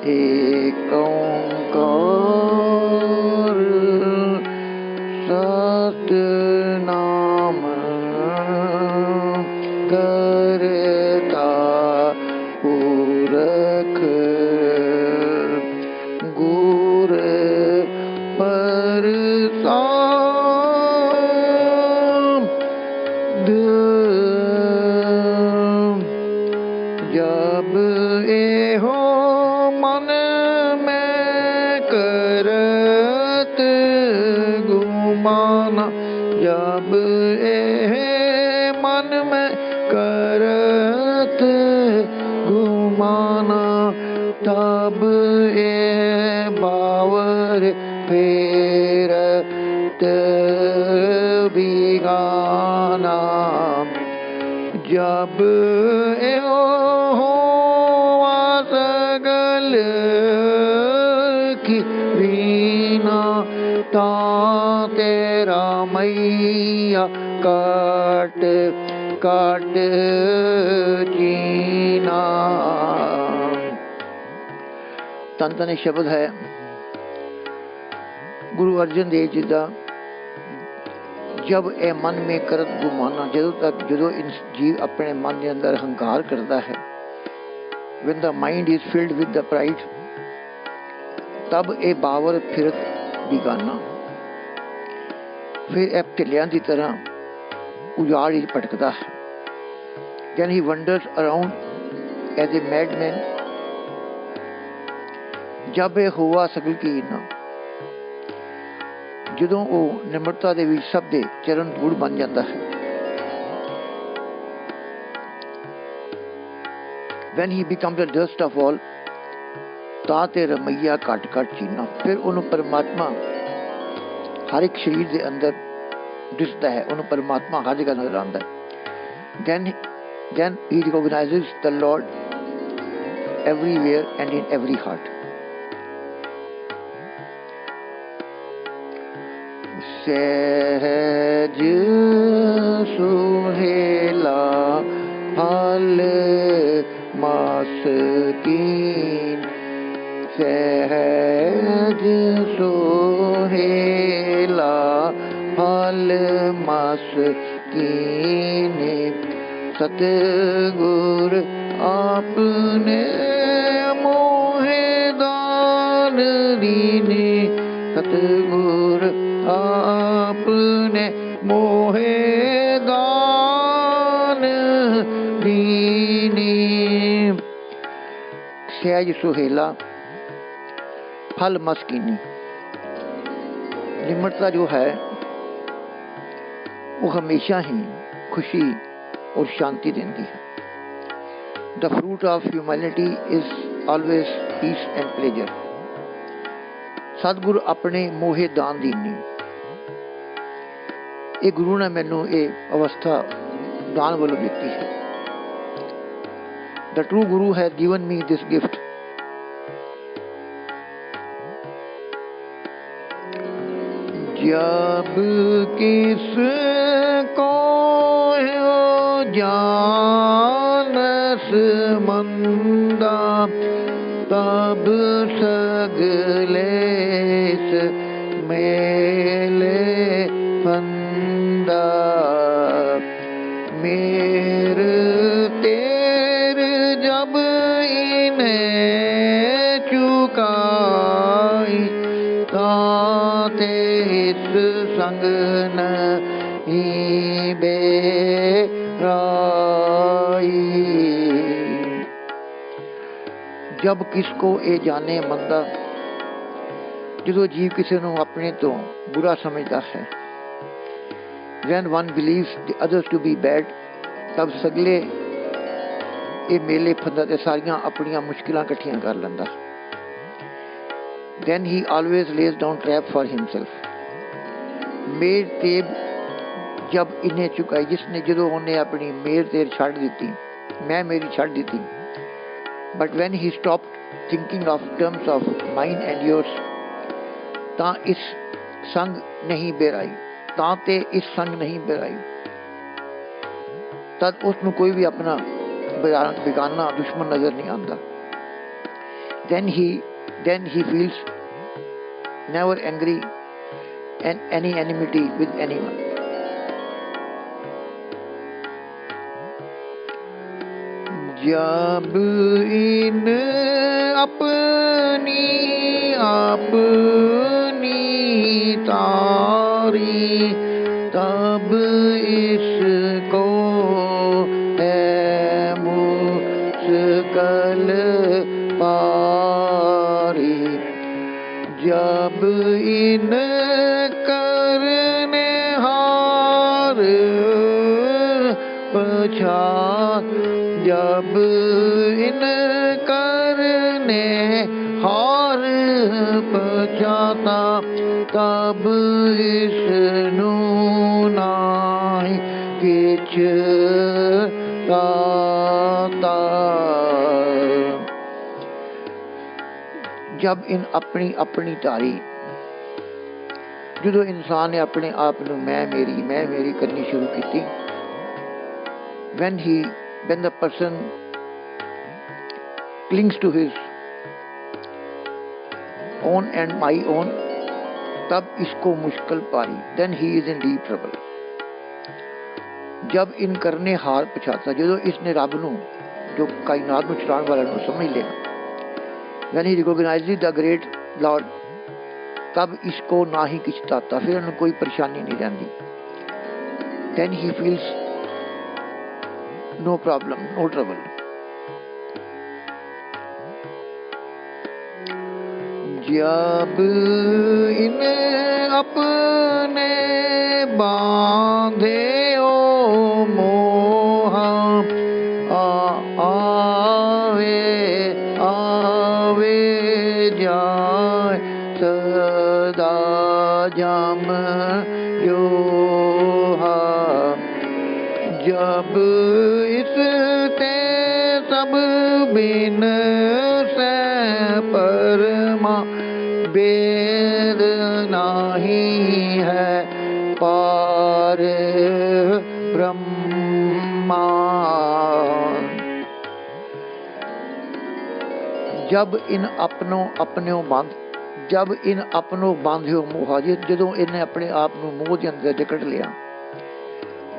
एक ओंकार सतनाम करता पुरख गुर प्रसाद जब एहो मन में करत गुमाना जब एह मन में करत गुमाना तब ए बावर फेरत बिगाना जब एहो सगल की वीणा ता तेरा मैया काट काट जीना। धन धन शब्द है गुरु अर्जन देव जी का। जब ए मन में करत गुमाना जदों तक जो जीव अपने मन के अंदर हंकार करता है, when the mind is filled with the pride, तब ए बावर फिरत बिगाना फिर ए ढिलियां की तरह उजाड़ ही भटकता है। Then he wanders around as a madman। जब ए हुआ सगल की ना जदों वो निमरता दे विच सब दे चरण धूड़ बन जाता है। When he becomes the dust of all, ता ते रमैया घट घट चीना फिर उन्होंने परमात्मा हर एक शरीर के अंदर दिसता है, उन्होंने परमात्मा हर जगह नजर आता है। Then he recognizes the Lord everywhere and in every heart। सहज सुहेला फल मास्कीन सहज सुहेला फल मास्कीन सतगुर आपने मोहे दान दीने सतगुर आपने मोहे दान दीने। सहज सुहेला फल मस्कीनी निम्रता जो है वो हमेशा ही खुशी और शांति देती है। The fruit of humanity is always peace and pleasure. सतगुरु अपने मोहे दान दीनी ये गुरु ने मैनू ये अवस्था दान वालों दी है। The true Guru has given me this gift. जब किस को जानस मंदा तब सगलेस मेले फंदा मेर तेर जब इन्हें चुकाई ताते इस संग नहीं बेराई। जब किसको ए जाने मंदा जो जीव किसी को अपने तो बुरा समझता है। When one believes the others to be bad, तब सगले ये मेले फंदा ते सारियां अपनियां मुश्किलां इकट्ठियां कर लेंदा। Then he always lays down trap for himself। मेर तेब जब इन्हें चुकाई जिसने जो उन्हें अपनी मेर तेर छड़ दी मैं मेरी छड़ दी। But when he stopped thinking of terms of mine and yours, ता इस संग नहीं बेराई ताते इस संग नहीं बेराई। तद उसनु कोई भी अपना बेगाना दुश्मन नजर नहीं आता। then he feels never angry and any enmity with anyone. जब इन अपनी तारी तब इसको है मुश्किल पारी। जब इन करने हार पछात, जब इन करने हार पछाता तब इसनू नाई किछ ताता। जब इन अपनी तारी, जो इंसान ने अपने आप को मैं मेरी करनी शुरू की, when the person clings to his own and my own, तब इसको मुश्किल पारी, then he is in deep trouble. जब इन करने हार पछाता, जो इसने रब नू, जो कायनात नू चलाने वाला नू समझ लिया, when he recognizes the great Lord, तब इसको ना ही किछ ताता, फिर उन्हें कोई परेशानी नहीं रहती। then he feels no problem, no trouble. जब इन अपने बांधे ओ मोहा, आवे जाए सदा जम योहा। जब इसते सब बिन से परमा बेद नहीं है पार ब्रह्मा। जब इन अपनों बांध्यो मोहा, जो इन्हें अपने आप को मोह के अंदर जकड़ लिया,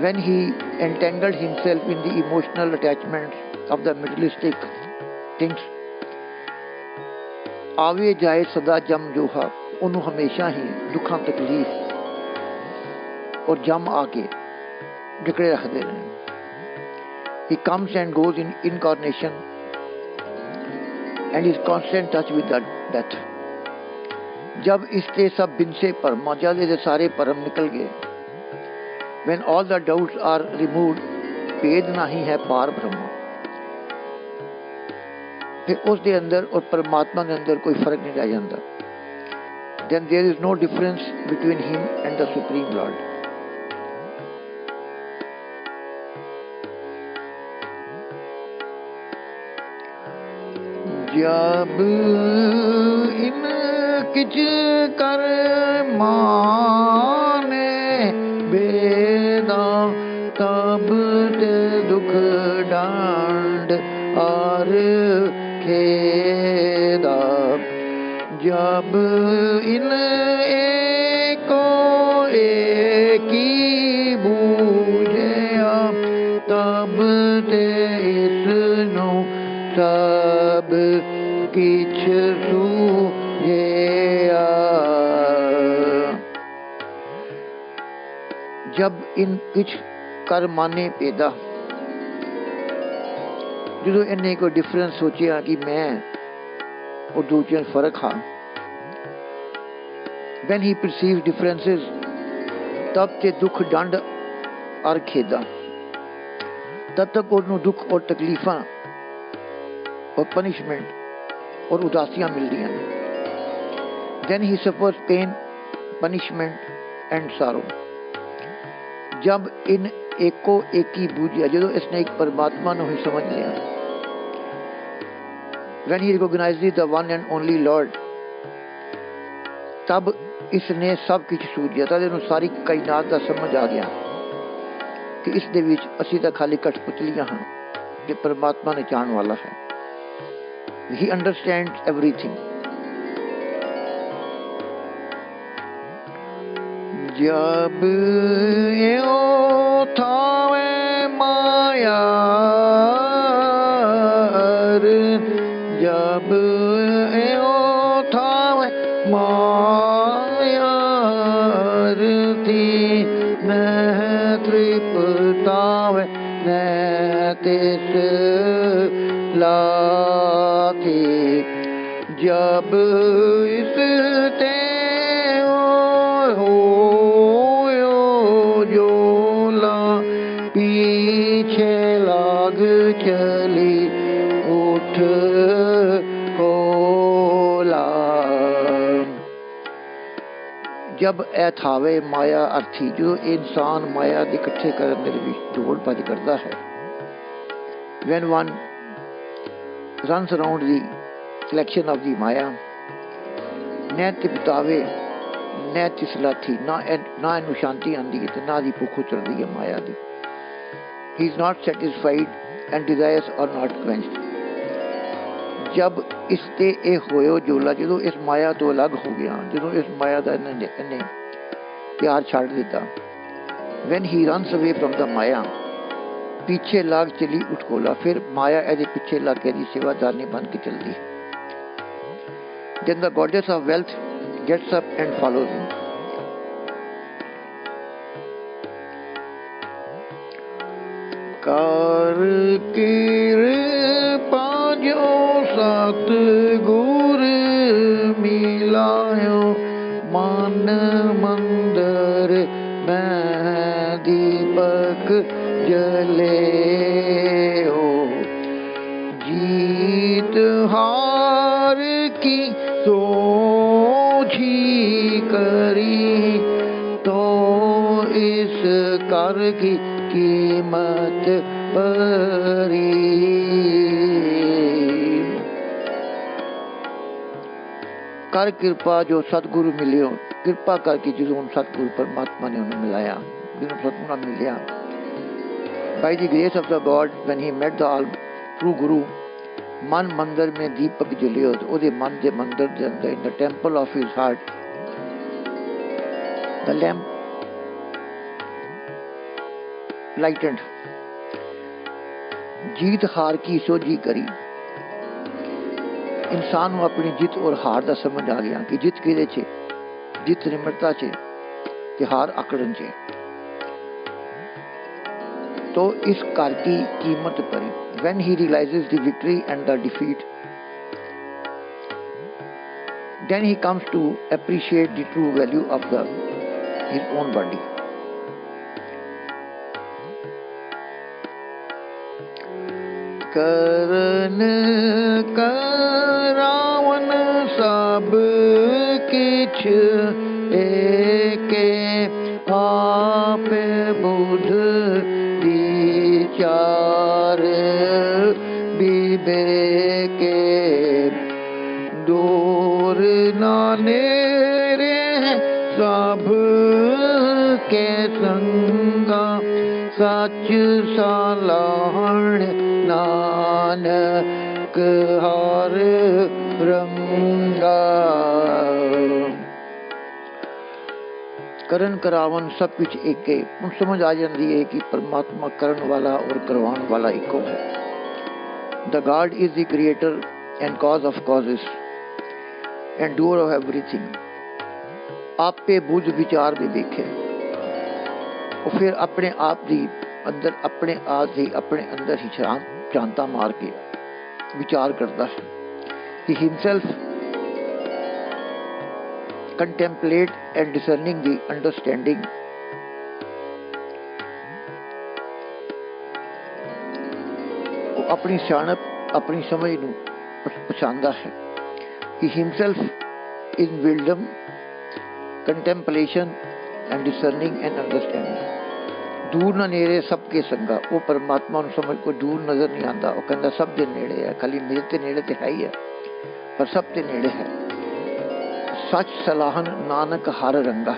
when he entangled himself in the emotional attachments of the materialistic things, आवे जाए सदा जम जोहा, उन्होंने हमेशा ही दुखा तकलीफ और जम आके जकड़े रखते हैं। He comes and goes in incarnation and is constant touch with that death. जब इससे सब बिन से परमा, जब ये सारे परम निकल गए, when all the doubts are removed, भेद नहीं है पार ब्रह्म, फिर उस दे अंदर और परमात्मा के अंदर कोई फर्क नहीं रह जाता। then there is no difference between him and the Supreme Lord. जब इन किच कर माने बेदा, तब ते दुख डांड और खेदा। जब इन एको एकी बूझया, तब ते इसनु सब किछ सूझया। जब इन किछ कर माने पैदा, जो इन्हें कोई डिफरेंस सोचिया कि मैं और दूसरे फर्क हाँ, when he perceives differences, तब ते दुख डंड और खेदा, तब तक उन्हें दुख और तकलीफां और पनिशमेंट और उदासियां मिल रही हैं। then he suffers pain, punishment and sorrow. जब इन एको एकी बूझिया, जो इसने एक परमात्मा को ही समझ लिया, when he recognizes the one and only Lord, तब इसने सब कुछ सूझिया, तब इन्हें सारी कायनात का समझ आ गया कि इस दे विच असीं तां खाली कठपुतलियां हां, जो परमात्मा ने चाहण वाला है। He understands everything. जब यो थावे माया, जब यो थावे माया थी न तृप्तावे न तिस लाथी। जब इस ते जोला पीछे लाग चली उठ कोला। जब ए थावे माया अर्थी, जो इंसान माया दे इकट्ठे करने दे विच दौड़ भज करता है, when one runs around the collection of the Maya, न तिपतावे न तिसलाथी, ना इनू शांति आती है ना दी भुख उतरती है माया दी। He is not satisfied and desires are not quenched. जब इसते ए होयो जोला, जो इस माया तो अलग हो गया, जो इस माया का इन्हें प्यार छाड़ दिता, when he runs away from the maya, पीछे लाग चली उठकोला, फिर माया ए पीछे लग के सेवादारनी बन के चलती है। Then the goddess of wealth gets up and follows him. कर कृपा जो सतगुर मिलायो, मन मंदिर में दीपक जले हो। जीत हार की सोझी करी तो इस कर की कीमत परी। कर कृपा जो सतगुरु मिलियो, कृपा करके जो सतगुरु परमात्मा ने उन्हें मिलाया, जो सतगुरु मिलिया। By the grace of the God, when he met the all true Guru, मन मंदिर में दीपक जलियो, तो मन के मंदिर के अंदर, in the temple of his heart, the lamp lightened. जीत हार की सोझी करी, इंसान को अपनी जीत और हार का समझ आ गया कि जीत किहदे च, जीत निम्रता च ते हार आकड़न च। तो इस कर की कीमत परी, when he realizes the victory and the defeat, then he comes to appreciate the true value of his own body. करन करावन सब किछ एके, आप बुध विचार विवेके। दूर नानेरे सब के संगा, सच सलाहण नानक हर रंगा। करन करावन सब कुछ एक है। हम समझ आ जाती है कि परमात्मा करन वाला और करवान वाला इको है। The God is the creator and cause of causes and doer of everything. आपे बुझ विचार भी देखे और फिर अपने आप दी अंदर, अपने आप ही अपने अंदर ही चांता मार के विचार करता है। He himself contemplate and discerning the understanding, वो अपनी सियाणप अपनी समझ नूं पछाणदा है। He himself in wisdom, contemplation and discerning and understanding। दूर ना नेड़े सबके संगा, वो परमात्मा नूं समझ को दूर नजर नहीं आता, वो कहता सब दे नेड़े है, खाली मेरे ते नेड़े ते है ही है पर सब ते नेड़े है। सच सलाहन नानक हर रंगा,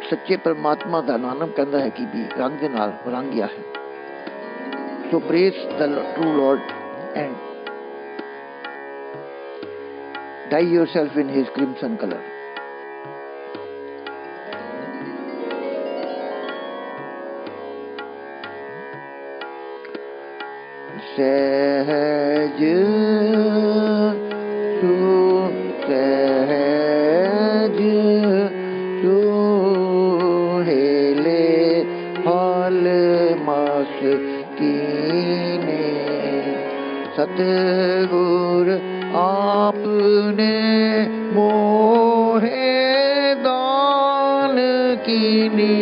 सच्चे परमात्मा दा नानक कहता है कि भी रंग दे नाल रंग गया है। So praise the true lord and Dye yourself in his crimson color. सहज सहज सुहेले फल मास कीने सतगुर आपने मोहे दान कीनी।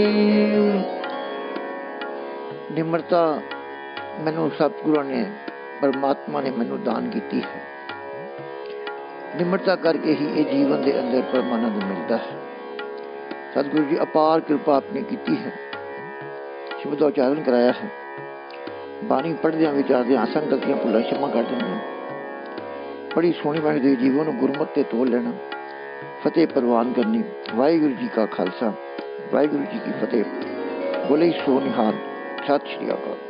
निम्रता मैनू सतगुरु ने परमात्मा ने मैनू दान की है। निम्रता करके ही ये जीवन के अंदर परमानंद मिलता है। सतगुरु जी अपार कृपा आपने की है। शब्द उच्चारण कराया है। बाणी पढ़द्या विचारद्या असंगतियां भुलां क्षमा कर देंगे। बड़ी सोहनी बाणी दे जीवन गुरमत ते तोल लेना, फतेह प्रवान करनी। वाहिगुरू जी का खालसा, वाहिगुरू जी की फतेह। बोले सो निहाल। सत श्री अकाल।